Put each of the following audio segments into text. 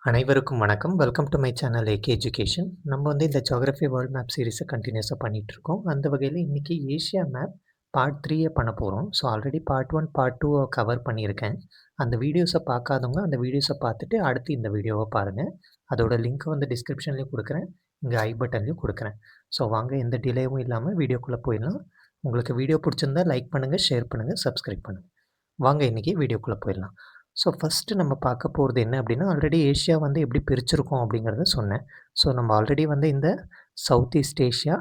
அனைவருக்கும் வணக்கம். Welcome to my channel AK education. நம்ம வந்து இந்த ஜியோகிராஃபி வேர்ல்ட் மேப் சீரிஸை கண்டினியூஸாக பண்ணிகிட்ருக்கோம். அந்த வகையில் இன்றைக்கி ஏஷியா மேப் பார்ட் 3 பண்ண போகிறோம். So already part 1, part 2 cover பண்ணியிருக்கேன். அந்த வீடியோஸை பார்க்காதவங்க அந்த வீடியோஸை பார்த்துட்டு அடுத்து இந்த வீடியோவை பாருங்கள். அதோட லிங்க் வந்து டிஸ்கிரிப்ஷன்லேயும் கொடுக்குறேன், இங்கே ஐ பட்டன்லேயும் கொடுக்குறேன். ஸோ வாங்க எந்த டிலேவும் இல்லாமல் வீடியோக்குள்ளே போயிடலாம். உங்களுக்கு வீடியோ பிடிச்சிருந்தா லைக் பண்ணுங்கள், ஷேர் பண்ணுங்கள், சப்ஸ்கிரைப் பண்ணுங்கள். வாங்க இன்றைக்கி வீடியோக்குள்ளே போயிடலாம். ஸோ ஃபஸ்ட்டு நம்ம பார்க்க போகிறது என்ன அப்படின்னா, ஆல்ரெடி ஏஷியா வந்து எப்படி பிரிச்சிருக்கோம் அப்படிங்கிறத சொன்னேன். ஸோ நம்ம ஆல்ரெடி வந்து இந்த south east Asia,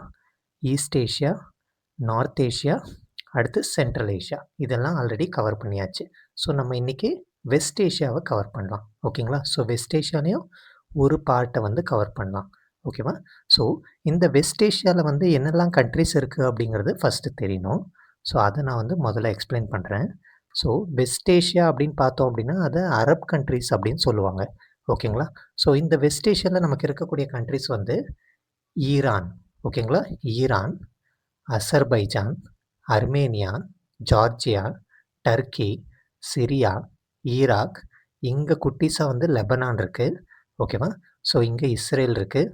east Asia, north Asia, அடுத்து சென்ட்ரல் ஏஷியா இதெல்லாம் ஆல்ரெடி கவர் பண்ணியாச்சு. ஸோ நம்ம இன்றைக்கி வெஸ்ட் ஏஷியாவை கவர் பண்ணலாம். ஓகேங்களா? ஸோ வெஸ்ட் ஏஷியாலையும் ஒரு பார்ட்டை வந்து கவர் பண்ணலாம். ஓகேவா? ஸோ இந்த வெஸ்ட் ஏஷியாவில் வந்து என்னெல்லாம் கண்ட்ரிஸ் இருக்குது அப்படிங்கிறது ஃபஸ்ட்டு தெரியணும். ஸோ அதை நான் வந்து முதல்ல எக்ஸ்பிளைன் பண்ணுறேன். ஸோ வெஸ்ட் ஏஷியா அப்படின்னு பார்த்தோம் அப்படின்னா அதை அரப் கண்ட்ரிஸ் அப்படின்னு சொல்லுவாங்க. ஓகேங்களா? ஸோ இந்த வெஸ்ட் ஏஷியாவில் நமக்கு இருக்கக்கூடிய கண்ட்ரிஸ் வந்து ஈரான், ஓகேங்களா? Iran, Azerbaijan, Armenia, Georgia, Turkey, Syria, Iraq, இங்கே குட்டிஸாக வந்து லெபனான் இருக்குது. ஓகேவா? ஸோ இங்கே இஸ்ரேல் இருக்குது,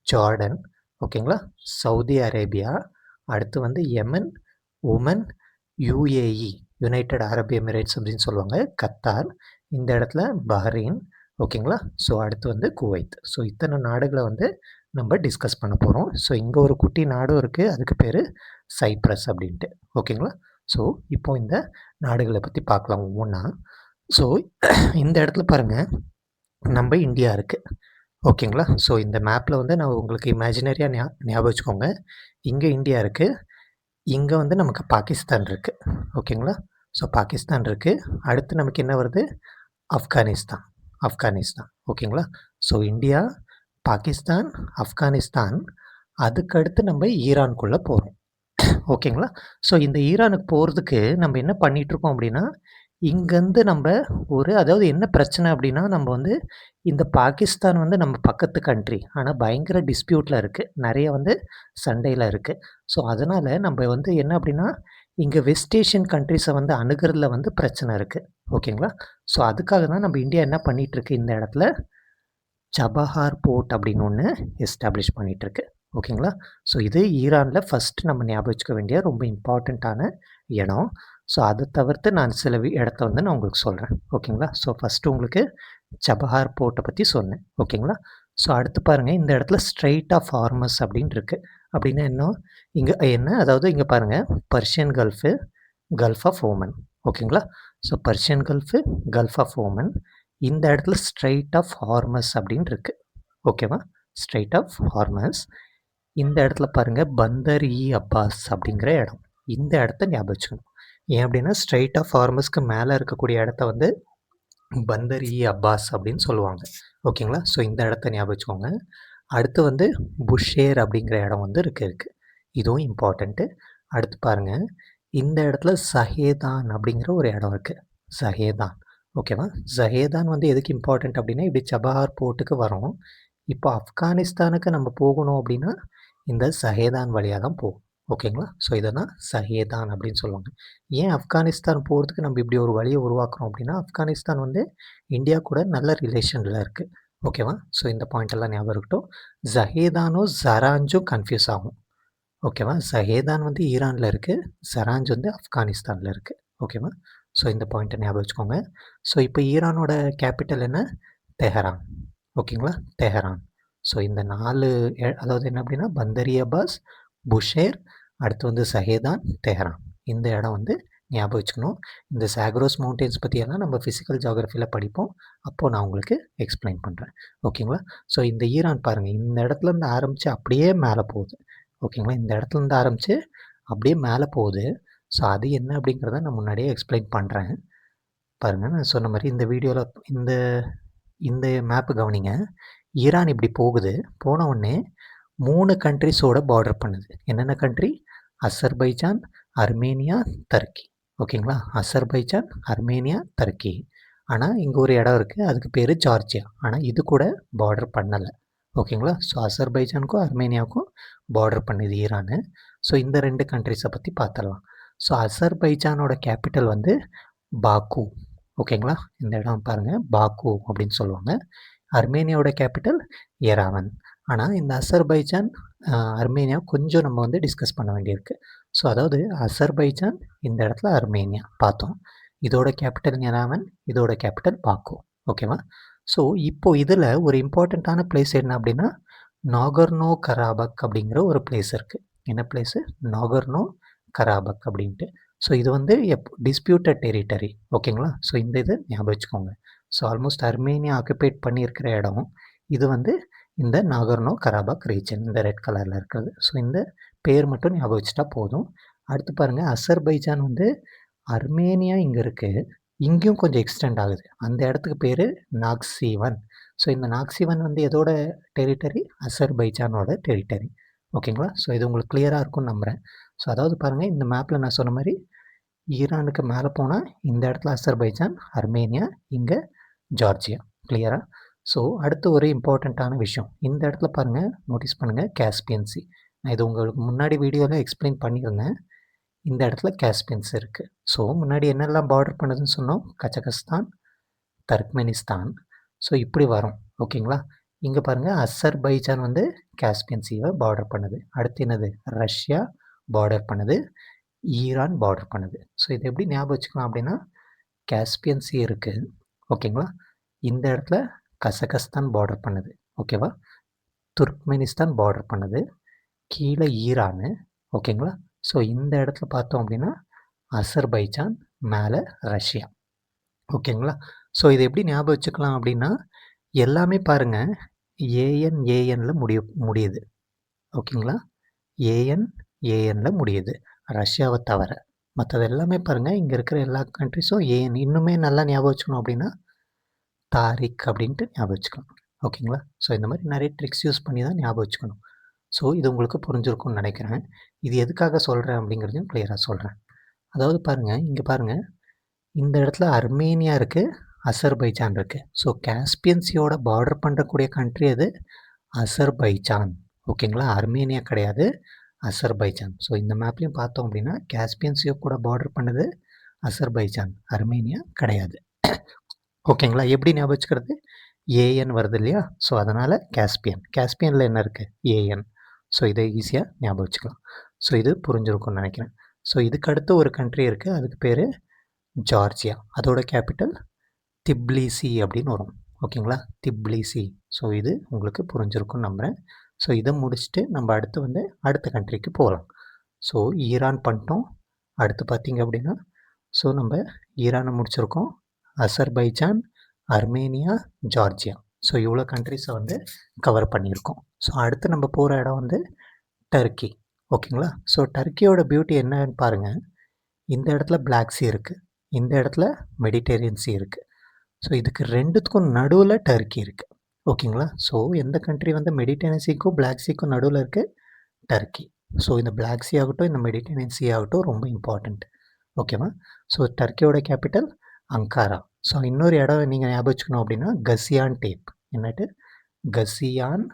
ஜார்டன், ஓகேங்களா? சவுதி அரேபியா, அடுத்து வந்து Yemen, Oman, UAE, United Arab Emirates அப்படின்னு சொல்லுவாங்க, கத்தார், இந்த இடத்துல பஹ்ரைன், ஓகேங்களா? ஸோ அடுத்து வந்து குவைத். ஸோ இத்தனை நாடுகளை வந்து நம்ம டிஸ்கஸ் பண்ண போகிறோம். ஸோ இங்கே ஒரு குட்டி நாடும் இருக்குது, அதுக்கு பேர் சைப்ரஸ் அப்படின்ட்டு. ஓகேங்களா? ஸோ இப்போ இந்த நாடுகளை பற்றி பார்க்கலாம் ஒவ்வொன்றா. ஸோ இந்த இடத்துல பாருங்கள், நம்ம இந்தியா இருக்குது. ஓகேங்களா? ஸோ இந்த மேப்பில் வந்து நான் உங்களுக்கு இமேஜினரியாக ஞாபகம் வச்சுக்கோங்க. இங்கே இந்தியா இருக்குது, இங்கே வந்து நமக்கு பாகிஸ்தான் இருக்குது. ஓகேங்களா? ஸோ பாகிஸ்தான் இருக்குது. அடுத்து நமக்கு என்ன வருது? ஆப்கானிஸ்தான். ஓகேங்களா? ஸோ இந்தியா, பாகிஸ்தான், ஆப்கானிஸ்தான், அதுக்கடுத்து நம்ம ஈரானுக்குள்ளே போகிறோம். ஓகேங்களா? ஸோ இந்த ஈரானுக்கு போகிறதுக்கு நம்ம என்ன பண்ணிகிட்ருக்கோம் அப்படின்னா, இங்கேருந்து நம்ம அதாவது என்ன பிரச்சனை அப்படின்னா, நம்ம வந்து இந்த பாகிஸ்தான் வந்து நம்ம பக்கத்து கண்ட்ரி, ஆனால் பயங்கர டிஸ்பியூட்டில் இருக்குது, நிறைய வந்து சண்டையில் இருக்குது. ஸோ அதனால் நம்ம வந்து என்ன அப்படின்னா, இங்கே வெஸ்ட் ஏஷியன் கண்ட்ரிஸை வந்து அணுகிறதுல வந்து பிரச்சனை இருக்குது. ஓகேங்களா? ஸோ அதுக்காக தான் நம்ம இந்தியா என்ன பண்ணிகிட்ருக்கு, இந்த இடத்துல சபஹார் போர்ட் அப்படின்னு ஒன்று எஸ்டாப்ளிஷ் பண்ணிகிட்ருக்கு. ஓகேங்களா? ஸோ இது ஈரானில் ஃபஸ்ட்டு நம்ம ஞாபகம் வச்சுக்க வேண்டிய ரொம்ப இம்பார்ட்டண்ட்டான இடம். ஸோ அதை தவிர்த்து நான் சில இடத்த வந்து நான் உங்களுக்கு சொல்கிறேன். ஓகேங்களா? ஸோ ஃபஸ்ட்டு உங்களுக்கு சபஹார் போர்ட்டை பற்றி சொன்னேன். ஓகேங்களா? ஸோ அடுத்து பாருங்கள், இந்த இடத்துல ஸ்ட்ரெயிட் ஆஃப் ஹார்மஸ் அப்படின்னு இருக்குது. அப்படின்னா என்ன? இங்கே என்ன, அதாவது இங்கே பாருங்கள், Persian gulf, gulf of Oman. ஓகேங்களா? So Persian gulf, gulf of Oman, இந்த இடத்துல ஸ்ட்ரெயிட் ஆஃப் ஹார்மஸ் அப்படின்னு இருக்குது. ஓகேவா? Strait of Hormuz. இந்த இடத்துல பாருங்கள், பந்தர் இ அப்பாஸ் அப்படிங்கிற இடம். இந்த இடத்த ஞாபகம் வச்சுக்கணும். ஏன் அப்படின்னா, ஸ்ட்ரெயிட் ஆஃப் ஹார்மஸ்க்கு மேலே இருக்கக்கூடிய இடத்த வந்து பந்தர் இ அப்பாஸ் அப்படின்னு சொல்லுவாங்க. ஓகேங்களா? ஸோ இந்த இடத்த ஞாபகம் வச்சுக்கோங்க. அடுத்து வந்து புஷேர் அப்படிங்கிற இடம் வந்து இருக்குது. இதுவும் இம்பார்ட்டண்ட்டு. அடுத்து பாருங்கள், இந்த இடத்துல சஹேதான் அப்படிங்கிற ஒரு இடம் இருக்குது. சஹேதான். ஓகேவா? சஹேதான் வந்து எதுக்கு இம்பார்ட்டண்ட் அப்படின்னா, இப்படி சபஹார் போர்ட்டுக்கு வரோம். இப்போ ஆப்கானிஸ்தானுக்கு நம்ம போகணும் அப்படின்னா இந்த சஹேதான் வழியாக தான் போகும். ஓகேங்களா? ஸோ இதை தான் சஹேதான் அப்படின்னு சொல்லுவாங்க. ஏன் ஆப்கானிஸ்தான் போகிறதுக்கு நம்ம இப்படி ஒரு வழியை உருவாக்குறோம் அப்படின்னா, ஆப்கானிஸ்தான் வந்து இந்தியா கூட நல்ல ரிலேஷனில் இருக்குது. ஓகேவா? ஸோ இந்த பாயிண்டெல்லாம் ஞாபகம் இருக்கட்டும். ஜஹேதானும் ஜராஞ்சும் கன்ஃபியூஸ் ஆகும். ஓகேவா? ஜஹேதான் வந்து ஈரானில் இருக்குது, ஜராஞ்ச் வந்து ஆப்கானிஸ்தானில் இருக்குது. ஓகேவா? ஸோ இந்த பாயிண்ட்டை ஞாபகம் வச்சுக்கோங்க. ஸோ இப்போ ஈரானோட கேபிட்டல் என்ன? தெஹரான். ஓகேங்களா? தெஹரான். ஸோ இந்த 4 அதாவது என்ன அப்படின்னா, பந்தர் இ அப்பாஸ், புஷேர், அடுத்து வந்து சஹேதான், தெஹரான். இந்த இடம் வந்து ஞாபகம் வச்சுக்கணும். இந்த சாக்ரோஸ் மவுண்டெயின்ஸ் பற்றியெல்லாம் நம்ம ஃபிசிக்கல் ஜியோகிராஃபியில் படிப்போம். அப்போது நான் உங்களுக்கு எக்ஸ்பிளைன் பண்ணுறேன். ஓகேங்களா? ஸோ இந்த ஈரான் பாருங்கள், இந்த இடத்துலேருந்து ஆரம்பித்து அப்படியே மேலே போகுது. ஓகேங்களா? இந்த இடத்துலேருந்து ஆரம்பித்து அப்படியே மேலே போகுது. ஸோ அது என்ன அப்படிங்கிறத நான் முன்னாடியே எக்ஸ்பிளைன் பண்ணுறேன். பாருங்கள், நான் சொன்ன மாதிரி இந்த வீடியோவில் இந்த மேப்பு கவனிங்க. ஈரான் இப்படி போகுது, போன உடனே 3 கண்ட்ரிஸோட பார்டர் பண்ணுது. என்னென்ன கண்ட்ரி? அசர்பைஜான், அர்மேனியா, டர்க்கி. ஓகேங்களா? அசர்பைஜான், அர்மேனியா, டர்க்கி. ஆனால் இங்கே ஒரு இடம் இருக்குது, அதுக்கு பேர் ஜார்ஜியா. ஆனால் இது கூட பார்டர் பண்ணலை. ஓகேங்களா? ஸோ அசர்பைஜானுக்கும் அர்மேனியாவுக்கும் பார்டர் பண்ணுது ஈரானு. ஸோ இந்த 2 கண்ட்ரிஸை பற்றி பார்த்துடலாம். ஸோ அசர்பைஜானோட கேபிட்டல் வந்து பாக்கு. ஓகேங்களா? இந்த இடம் பாருங்கள், பாக்கு அப்படின்னு சொல்லுவாங்க. அர்மேனியாவோட கேபிட்டல் எராவன். ஆனால் இந்த அசர்பைஜான் அர்மேனியா கொஞ்சம் நம்ம வந்து டிஸ்கஸ் பண்ண வேண்டியிருக்கு. ஸோ அதாவது அசர்பைஜான், இந்த இடத்துல அர்மேனியா பார்த்தோம். இதோட கேபிட்டல் எராவன், இதோட கேபிட்டல் பாக்கு. ஓகேவா? ஸோ இப்போ இதில் ஒரு இம்பார்ட்டண்ட்டான பிளேஸ் என்ன அப்படின்னா நாகர்னோ கராபக் அப்படிங்கிற ஒரு பிளேஸ் இருக்குது. என்ன பிளேஸு? நாகர்னோ கராபக் அப்படின்ட்டு. ஸோ இது வந்து டிஸ்பியூட்டட் டெரிட்டரி. ஓகேங்களா? ஸோ இந்த இது ஞாபகம் வச்சுக்கோங்க. ஸோ ஆல்மோஸ்ட் அர்மேனியா ஆக்குபைட் பண்ணியிருக்கிற இடம் இது வந்து இந்த நாகர்னோ கராபக் ரீஜன், இந்த ரெட் கலரில் இருக்கிறது. ஸோ இந்த பேர் மட்டும் ஞாபகம் வச்சுட்டா போதும். அடுத்து பாருங்கள், அசர்பைஜான் வந்து அர்மேனியா இங்கே இருக்குது, இங்கேயும் கொஞ்சம் எக்ஸ்டெண்ட் ஆகுது. அந்த இடத்துக்கு பேர் நாக்சிவன். ஸோ இந்த நாக்சிவன் வந்து எதோட டெரிட்டரி? அசர்பைஜானோட டெரிட்டரி. ஓகேங்களா? ஸோ இது உங்களுக்கு கிளியராக இருக்கும்னு நம்புகிறேன். ஸோ அதாவது பாருங்கள், இந்த மேப்பில் நான் சொன்ன மாதிரி ஈரானுக்கு மேலே போனால் இந்த இடத்துல அசர்பைஜான், அர்மேனியா, இங்கே ஜார்ஜியா. கிளியரா? ஸோ அடுத்து ஒரு இம்பார்ட்டண்ட்டான விஷயம், இந்த இடத்துல பாருங்கள், நோட்டீஸ் பண்ணுங்கள், காஸ்பியன் சி. நான் இது உங்களுக்கு முன்னாடி வீடியோவில் எக்ஸ்பிளைன் பண்ணியிருந்தேன். இந்த இடத்துல காஸ்பியன்ஸ் இருக்குது. ஸோ முன்னாடி என்னெல்லாம் பார்டர் பண்ணுதுன்னு சொன்னோம்? Kazakhstan, Turkmenistan. ஸோ இப்படி வரும். ஓகேங்களா? இங்கே பாருங்கள், அசர்பைஜான் வந்து காஸ்பியன் சீவை பார்டர் பண்ணுது. அடுத்து என்னது? ரஷ்யா பார்டர் பண்ணுது, ஈரான் பார்டர் பண்ணுது. ஸோ இதை எப்படி ஞாபகம் வச்சுக்கலாம் அப்படின்னா, காஸ்பியன் சி இருக்குது. ஓகேங்களா? இந்த இடத்துல கசகஸ்தான் பார்டர் பண்ணுது. ஓகேவா? துர்க்மெனிஸ்தான் பார்டர் பண்ணுது, கீழே ஈரானு. ஓகேங்களா? ஸோ இந்த இடத்துல பார்த்தோம் அப்படின்னா அசர்பைஜான், மேலே ரஷ்யா. ஓகேங்களா? ஸோ இதை எப்படி ஞாபகம் வச்சுக்கலாம் அப்படின்னா, எல்லாமே பாருங்கள் ஏஎன்ல முடியுது. ஓகேங்களா? ஏஎன்ல முடியுது, ரஷ்யாவை தவிர. மற்றது எல்லாமே பாருங்கள், இங்கே இருக்கிற எல்லா கண்ட்ரிஸும் ஏஎன். இன்னுமே நல்லா ஞாபகம் வச்சுக்கணும் அப்படின்னா தாரிக் அப்படின்ட்டு ஞாபகம் வச்சுக்கலாம். ஓகேங்களா? ஸோ இந்த மாதிரி நிறைய ட்ரிக்ஸ் யூஸ் பண்ணி தான் ஞாபகம் வச்சுக்கணும். ஸோ இது உங்களுக்கு புரிஞ்சிருக்கும்னு நினைக்கிறேன். இது எதுக்காக சொல்கிறேன் அப்படிங்கிறதையும் கிளியராக சொல்கிறேன். அதாவது பாருங்கள், இங்கே பாருங்கள், இந்த இடத்துல அர்மேனியா இருக்குது, அசர்பைஜான் இருக்குது. ஸோ காஸ்பியன் சியோட பார்டர் பண்ணக்கூடிய கண்ட்ரி அது அசர்பைஜான். ஓகேங்களா? அர்மேனியா கிடையாது, அசர்பைஜான். ஸோ இந்த மேப்லேயும் பார்த்தோம் அப்படின்னா காஸ்பியன் சியோ கூட பார்டர் பண்ணது அசர்பைஜான், அர்மேனியா கிடையாது. ஓகேங்களா? எப்படி ஞாபகம் வச்சுக்கிறது? ஏஎன் வருது இல்லையா? ஸோ அதனால் காஸ்பியனில் என்ன இருக்குது? ஏஎன். ஸோ இதை ஈஸியாக ஞாபகம் வச்சுக்கலாம். ஸோ இது புரிஞ்சிருக்கும்னு நினைக்கிறேன். ஸோ இதுக்கு அடுத்து ஒரு கண்ட்ரி இருக்குது, அதுக்கு பேர் ஜார்ஜியா. அதோட கேபிட்டல் திப்லிசி அப்படின்னு வரும். ஓகேங்களா? திப்லிசி. ஸோ இது உங்களுக்கு புரிஞ்சிருக்கும்னு நம்புகிறேன். ஸோ இதை முடிச்சுட்டு நம்ம அடுத்து வந்து அடுத்த கண்ட்ரிக்கு போகலாம். ஸோ ஈரான் பண்ணிட்டோம். அடுத்து பார்த்திங்க அப்படின்னா, ஸோ நம்ம ஈரானை முடிச்சிருக்கோம், அசர்பைஜான், அர்மேனியா, ஜார்ஜியா. ஸோ இவ்வளோ கண்ட்ரிஸை வந்து கவர் பண்ணியிருக்கோம். ஸோ அடுத்து நம்ம போகிற இடம் வந்து டர்க்கி. ஓகேங்களா? ஸோ டர்க்கியோட பியூட்டி என்னன்னு பாருங்கள். இந்த இடத்துல பிளாக் சி இருக்குது, இந்த இடத்துல மெடிட்டேரியன் சி இருக்குது. ஸோ இதுக்கு ரெண்டுத்துக்கும் நடுவில் டர்க்கி இருக்குது. ஓகேங்களா? ஸோ எந்த கண்ட்ரி வந்து மெடிட்டேரியன் சீக்கும் பிளாக் சீக்கும் நடுவில் இருக்குது? டர்க்கி. ஸோ இந்த பிளாக் சி ஆகட்டும், இந்த மெடிட்டேரியன் சி ஆகட்டும் ரொம்ப இம்பார்ட்டண்ட். ஓகேவா? ஸோ டர்க்கியோட கேபிட்டல் அங்காரா. ஸோ இன்னொரு இடம் நீங்கள் ஞாபகம் வச்சுக்கணும் அப்படின்னா கசியான் டேப். என்னட்டு? கசியான்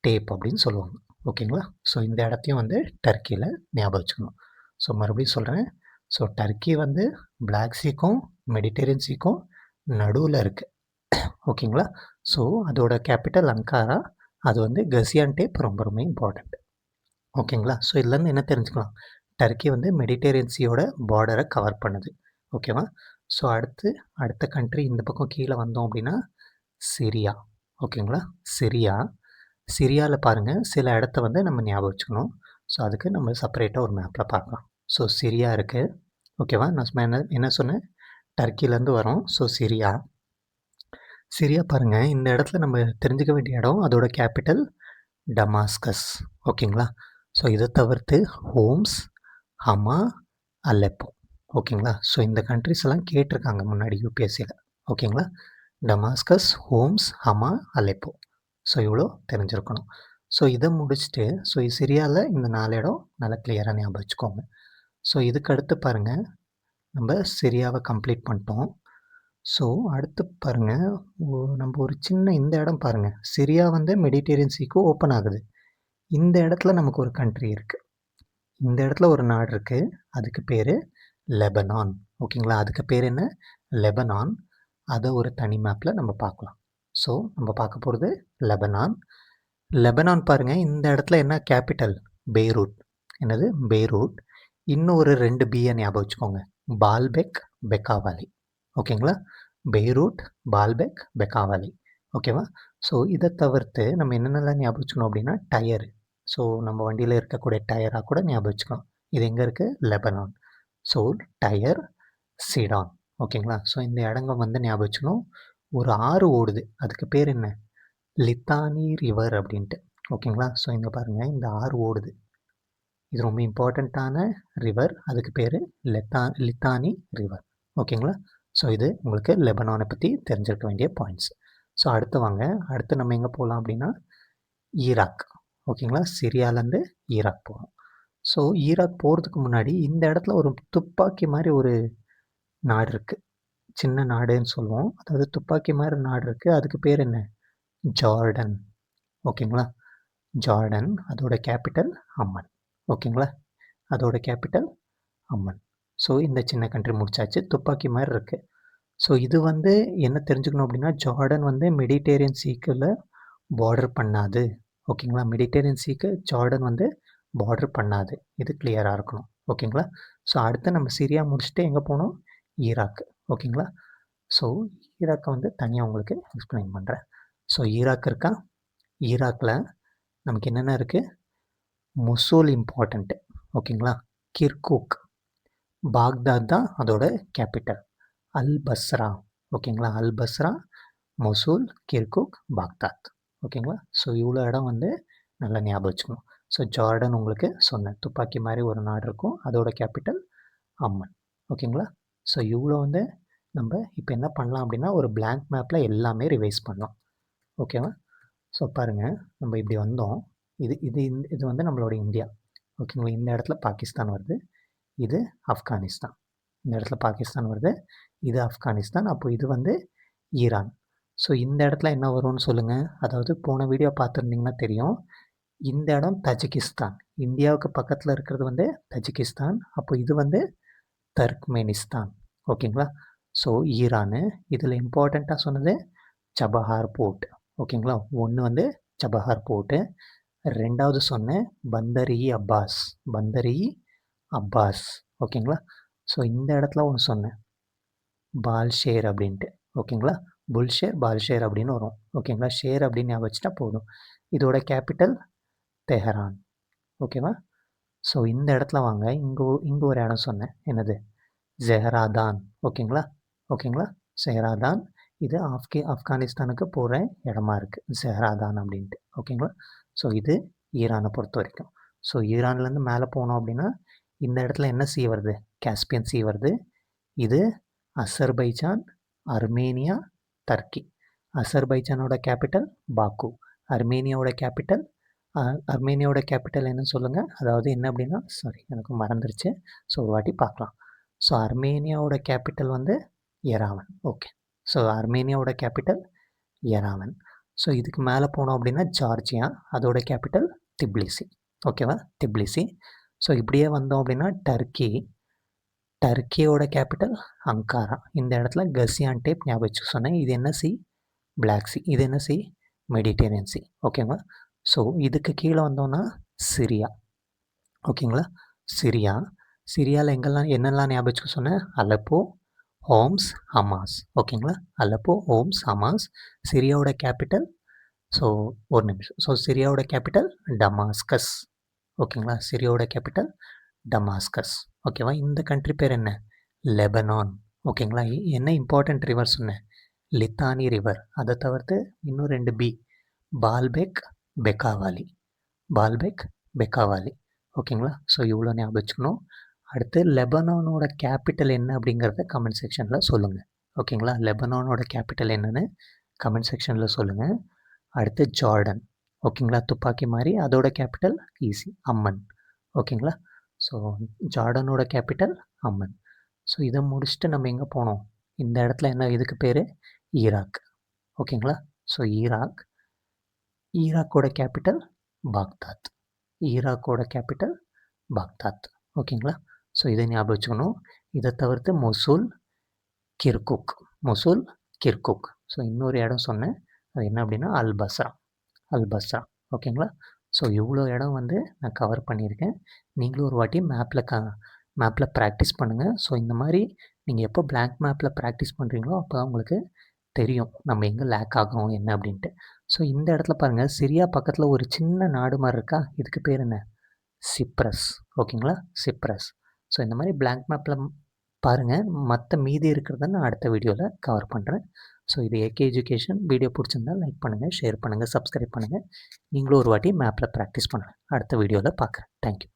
டேப் அப்படின்னு சொல்லுவாங்க. ஓகேங்களா? ஸோ இந்த இடத்தையும் வந்து டர்க்கியில் ஞாபகம் வச்சுக்கணும். ஸோ மறுபடியும் சொல்கிறேன். ஸோ டர்க்கி வந்து பிளாக் சீக்கும் மெடிட்டேரியன் சீக்கும் நடுவில் இருக்குது. ஓகேங்களா? ஸோ அதோட கேபிட்டல் அங்காரா. அது வந்து கசியான் டேப் ரொம்ப ரொம்ப இம்பார்ட்டண்ட். ஓகேங்களா? ஸோ இதுலேருந்து என்ன தெரிஞ்சுக்கலாம்? டர்க்கி வந்து மெடிட்டேரியன் சீயோட பார்டரை கவர் பண்ணுது. ஓகேவா? ஸோ அடுத்த கண்ட்ரி இந்த பக்கம் கீழே வந்தோம் அப்படின்னா சிரியா. ஓகேங்களா? சிரியாவில் பாருங்கள், சில இடத்த வந்து நம்ம ஞாபகம் வச்சுக்கணும். ஸோ அதுக்கு நம்ம செப்பரேட்டாக ஒரு மேப்பில் பார்க்கலாம். ஸோ சிரியா இருக்குது. ஓகேவா? நான் என்ன சொன்னேன்? டர்க்கிலேருந்து வரோம். ஸோ சிரியா பாருங்கள், இந்த இடத்துல நம்ம தெரிஞ்சுக்க வேண்டிய இடம், அதோட கேபிட்டல் டமாஸ்கஸ். ஓகேங்களா? ஸோ இதை தவிர்த்து ஹோம்ஸ், ஹமா, அலெப்போ. ஓகேங்களா? ஸோ இந்த கண்ட்ரிஸ் எல்லாம் கேட்டிருக்காங்க முன்னாடி யூபிஎஸ்சியில். ஓகேங்களா? Damascus, Homs, Hama, Aleppo. So இவ்வளோ தெரிஞ்சிருக்கணும். ஸோ இதை முடிச்சுட்டு, ஸோ சிரியாவில் இந்த 4 இடம் நல்லா கிளியராக ஞாபகம் வச்சுக்கோங்க. ஸோ இதுக்கு அடுத்து பாருங்கள், நம்ம சிரியாவை கம்ப்ளீட் பண்ணிட்டோம். ஸோ அடுத்து பாருங்கள், நம்ம ஒரு சின்ன இந்த இடம் பாருங்கள். சிரியா வந்து மெடிட்டேரியன் சீக்கு ஓப்பன் ஆகுது. இந்த இடத்துல நமக்கு ஒரு கண்ட்ரி இருக்குது, இந்த இடத்துல ஒரு நாடு இருக்குது, அதுக்கு பேர் லெபனான். ஓகேங்களா? அதுக்கு பேர் என்ன? லெபனான். அதை ஒரு தனி மேப்பில் நம்ம பார்க்கலாம். ஸோ நம்ம பார்க்க போகிறது லெபனான். லெபனான் பாருங்கள், இந்த இடத்துல என்ன கேபிட்டல்? பெய்ரூட். என்னது? பெய்ரூட். இன்னும் ஒரு 2 பியை ஞாபகம் வச்சுக்கோங்க. Baalbek, Bekaa valley. ஓகேங்களா? Beirut, Baalbek, Bekaa valley. ஓகேவா? ஸோ இதை தவிர்த்து நம்ம என்னென்னலாம் ஞாபகம் வச்சுக்கணும் அப்படின்னா டயரு. ஸோ நம்ம வண்டியில் இருக்கக்கூடிய டயராக கூட ஞாபகம் வச்சுக்கலாம். இது எங்கே இருக்குது? லெபனான். So Tyre, Sidon. ஓகேங்களா? ஸோ இந்த இடங்க வந்து ஞாபகம் வச்சுக்கணும். ஒரு ஆறு ஓடுது, அதுக்கு பேர் என்ன? லித்தானி ரிவர் அப்படின்ட்டு. ஓகேங்களா? ஸோ இங்கே பாருங்கள், இந்த ஆறு ஓடுது. இது ரொம்ப இம்பார்ட்டண்ட்டான ரிவர், அதுக்கு பேர் லித்தானி ரிவர். ஓகேங்களா? ஸோ இது உங்களுக்கு லெபனானை பற்றி தெரிஞ்சிருக்க வேண்டிய பாயிண்ட்ஸ். ஸோ அடுத்து வாங்க, அடுத்து நம்ம எங்கே போகலாம் அப்படின்னா ஈராக். ஓகேங்களா? சிரியாலேருந்து ஈராக் போகிறோம். ஸோ ஈராக் போகிறதுக்கு முன்னாடி இந்த இடத்துல ஒரு துப்பாக்கி மாதிரி ஒரு நாடு இருக்குது. சின்ன நாடுன்னு சொல்லுவோம். அதாவது துப்பாக்கி மாதிரி நாடு இருக்குது. அதுக்கு பேர் என்ன? ஜார்டன். ஓகேங்களா? ஜார்டன். அதோட கேபிட்டல் அம்மன். ஓகேங்களா? அதோட கேபிட்டல் அம்மன். ஸோ இந்த சின்ன கண்ட்ரி முடிச்சாச்சு. துப்பாக்கி மாதிரி இருக்குது. ஸோ இது வந்து என்ன தெரிஞ்சுக்கணும் அப்படின்னா ஜார்டன் வந்து மெடிட்டேரியன் சீக்கில் பார்டர் பண்ணாது. ஓகேங்களா? மெடிட்டேரியன் சீக்கு ஜார்டன் வந்து பார்டர் பண்ணாது. இது கிளியராக இருக்கணும். ஓகேங்களா? ஸோ அடுத்து நம்ம சிரியா முடிச்சுட்டு எங்கே போகணும்? ஈராக். ஓகேங்களா? ஸோ ஈராக்கை வந்து தனியாக உங்களுக்கு எக்ஸ்பிளைன் பண்ணுறேன். ஸோ ஈராக் இருக்கா? ஈராக்கில் நமக்கு என்னென்ன இருக்குது? Mosul important. ஓகேங்களா? கிர்குக், பாக்தாத் தான் அதோட கேபிட்டல். அல் பஸ்ரா. ஓகேங்களா? அல் பஸ்ரா, மொசூல், கிர்குக், பாக்தாத். ஓகேங்களா? ஸோ இவ்வளோ இடம் வந்து நல்லா ஞாபகம் வச்சுக்கணும். ஸோ ஜார்டன் உங்களுக்கு சொன்னேன், துப்பாக்கி மாதிரி ஒரு நாடு இருக்கும், அதோட கேபிட்டல் அம்மன். ஓகேங்களா? ஸோ இவ்வளோ வந்து நம்ம இப்போ என்ன பண்ணலாம் அப்படின்னா ஒரு பிளாங்க் மேப்பில் எல்லாமே ரிவைஸ் பண்ணலாம். ஓகேவா? ஸோ பாருங்கள், நம்ம இப்படி வந்தோம். இது இது இது வந்து நம்மளோட இந்தியா. ஓகேங்களா? இந்த இடத்துல பாகிஸ்தான் வருது, இது ஆப்கானிஸ்தான். இந்த இடத்துல பாகிஸ்தான் வருது, இது ஆப்கானிஸ்தான். அப்போ இது வந்து ஈரான். ஸோ இந்த இடத்துல என்ன வரும்னு சொல்லுங்கள். அதாவது போன வீடியோ பார்த்துருந்தீங்கன்னா தெரியும், இந்த இடம் தஜிகிஸ்தான். இந்தியாவுக்கு பக்கத்தில் இருக்கிறது வந்து தஜிகிஸ்தான். அப்போ இது வந்து தர்க்மெனிஸ்தான். ஓகேங்களா? ஸோ ஈரானு. இதில் இம்பார்ட்டண்ட்டாக சொன்னது சபஹார் போர்ட். ஓகேங்களா? ஒன்று வந்து சபஹார் போர்ட்டு, ரெண்டாவது சொன்னேன் பந்தர்-இ அப்பாஸ். பந்தர்-இ அப்பாஸ். ஓகேங்களா? ஸோ இந்த இடத்துல ஒன்று சொன்னேன் பால்ஷேர் அப்படின்ட்டு. ஓகேங்களா? புல்ஷேர், பால்ஷேர் அப்படின்னு வரும். ஓகேங்களா? ஷேர் அப்படின்னு ஞாபகம் வச்சுட்டா போதும். இதோட கேபிட்டல் தெஹரான். ஓகேவா? ஸோ இந்த இடத்துல வாங்க, இங்கே ஒரு இடம் சொன்னேன், என்னது? ஜெஹராதான். ஓகேங்களா? ஓகேங்களா? ஜெஹராதான். இது ஆப்கானிஸ்தானுக்கு போகிற இடமா இருக்குது, ஜெஹராதான் அப்படின்ட்டு. ஓகேங்களா? ஸோ இது ஈரானை பொறுத்த வரைக்கும். ஸோ ஈரான்லேருந்து மேலே போனோம் அப்படின்னா இந்த இடத்துல என்ன சீ வருது? காஸ்பியன் சீ வருது. இது அசர்பைஜான், அர்மேனியா, டர்க்கி. அசர்பைஜானோட கேபிட்டல் பாக்கு. அர்மேனியாவோட கேபிட்டல் என்னன்னு சொல்லுங்கள். அதாவது என்ன அப்படின்னா, சாரி எனக்கு மறந்துருச்சு. ஸோ ஒரு வாட்டி பார்க்கலாம். ஸோ அர்மேனியாவோட கேபிட்டல் வந்து எராவன். ஓகே. ஸோ அர்மேனியாவோட கேபிட்டல் எராவன். ஸோ இதுக்கு மேலே போனோம் அப்படின்னா ஜார்ஜியா, அதோட கேபிட்டல் திப்லிசி. ஓகேவா? திப்லிசி. ஸோ இப்படியே வந்தோம் அப்படின்னா டர்க்கி. டர்க்கியோட capital Ankara. இந்த இடத்துல கசியான்டேப் ஞாபகம் வச்சு சொன்னேன். இது என்ன சி? Black sea. இது என்ன சி? Mediterranean sea. ஓகேங்களா? ஸோ இதுக்கு கீழே வந்தோன்னா சிரியா. ஓகேங்களா? சிரியா. சிரியாவில் எங்கெல்லாம் என்னெல்லாம் ஞாபகம் வச்சுக்க சொன்னேன்? Aleppo, Homs, Hamas. ஓகேங்களா? Aleppo, Homs, Hamas. சிரியாவோட கேபிட்டல், ஸோ ஒரு நிமிஷம். ஸோ சிரியாவோட கேபிட்டல் டமாஸ்கஸ். ஓகேங்களா? சிரியாவோட கேபிட்டல் டமாஸ்கஸ். ஓகேவா? இந்த கண்ட்ரி பேர் என்ன? லெபனான். ஓகேங்களா? என்ன இம்பார்ட்டண்ட் ரிவர் சொன்னேன்? லித்தானி ரிவர். அதை தவிர்த்து இன்னும் 2 பி, பால்பெக், பெக்காவாலி. Baalbek, Bekaa valley. ஓகேங்களா? ஸோ இவ்வளோ ஞாபகம் வச்சுக்கணும். அடுத்து லெபனானோட கேபிட்டல் என்ன அப்படிங்கிறத கமெண்ட் செக்ஷனில் சொல்லுங்கள். ஓகேங்களா? லெபனானோட கேபிட்டல் என்னன்னு கமெண்ட் செக்ஷனில் சொல்லுங்கள். அடுத்து ஜார்டன். ஓகேங்களா? துப்பாக்கி மாதிரி, அதோட கேபிட்டல் ஈஸி, அம்மன். ஓகேங்களா? ஸோ ஜார்டனோட கேபிட்டல் அம்மன். ஸோ இதை முடிச்சுட்டு நம்ம எங்கே போனோம்? இந்த இடத்துல என்ன, இதுக்கு பேர் ஈராக். ஓகேங்களா? So Iraq. ஈராக்கோட கேபிட்டல் பாக்தாத். ஈராக்கோட கேபிட்டல் பாக்தாத். ஓகேங்களா? ஸோ இதை ஞாபகம் வச்சுக்கணும். இதை தவிர்த்து Mosul, Kirkuk. Mosul, Kirkuk. So இன்னொரு இடம் சொன்னேன், அது என்ன அப்படின்னா அல்பஸ்ரா. அல்பஸ்ரா. ஓகேங்களா? ஸோ இவ்வளோ இடம் வந்து நான் கவர் பண்ணியிருக்கேன். நீங்களும் ஒரு வாட்டி மேப்பில் ப்ராக்டிஸ் பண்ணுங்கள். ஸோ இந்த மாதிரி நீங்கள் எப்போ பிளாங்க் மேப்பில் ப்ராக்டிஸ் பண்ணுறீங்களோ அப்போ தான் உங்களுக்கு தெரியும் நம்ம எங்கே லேக் ஆகும் என்ன அப்படின்ட்டு. ஸோ இந்த இடத்துல பாருங்கள், சிரியா பக்கத்தில் ஒரு சின்ன நாடு மாதிரி இருக்கா, இதுக்கு பேர் என்ன? சிப்ரஸ். ஓகேங்களா? சிப்ரஸ். ஸோ இந்த மாதிரி பிளாங்க் மேப்பில் பாருங்கள். மற்ற மீதி இருக்கிறத நான் அடுத்த வீடியோவில் கவர் பண்ணுறேன். ஸோ இது ஏகே எஜுகேஷன். வீடியோ பிடிச்சிருந்தால் லைக் பண்ணுங்கள், ஷேர் பண்ணுங்கள், சப்ஸ்கிரைப் பண்ணுங்கள். நீங்களும் ஒரு வாட்டி மேப்பில் ப்ராக்டிஸ் பண்ணுங்கள். அடுத்த வீடியோவில் பார்க்குறேன். தேங்க்யூ.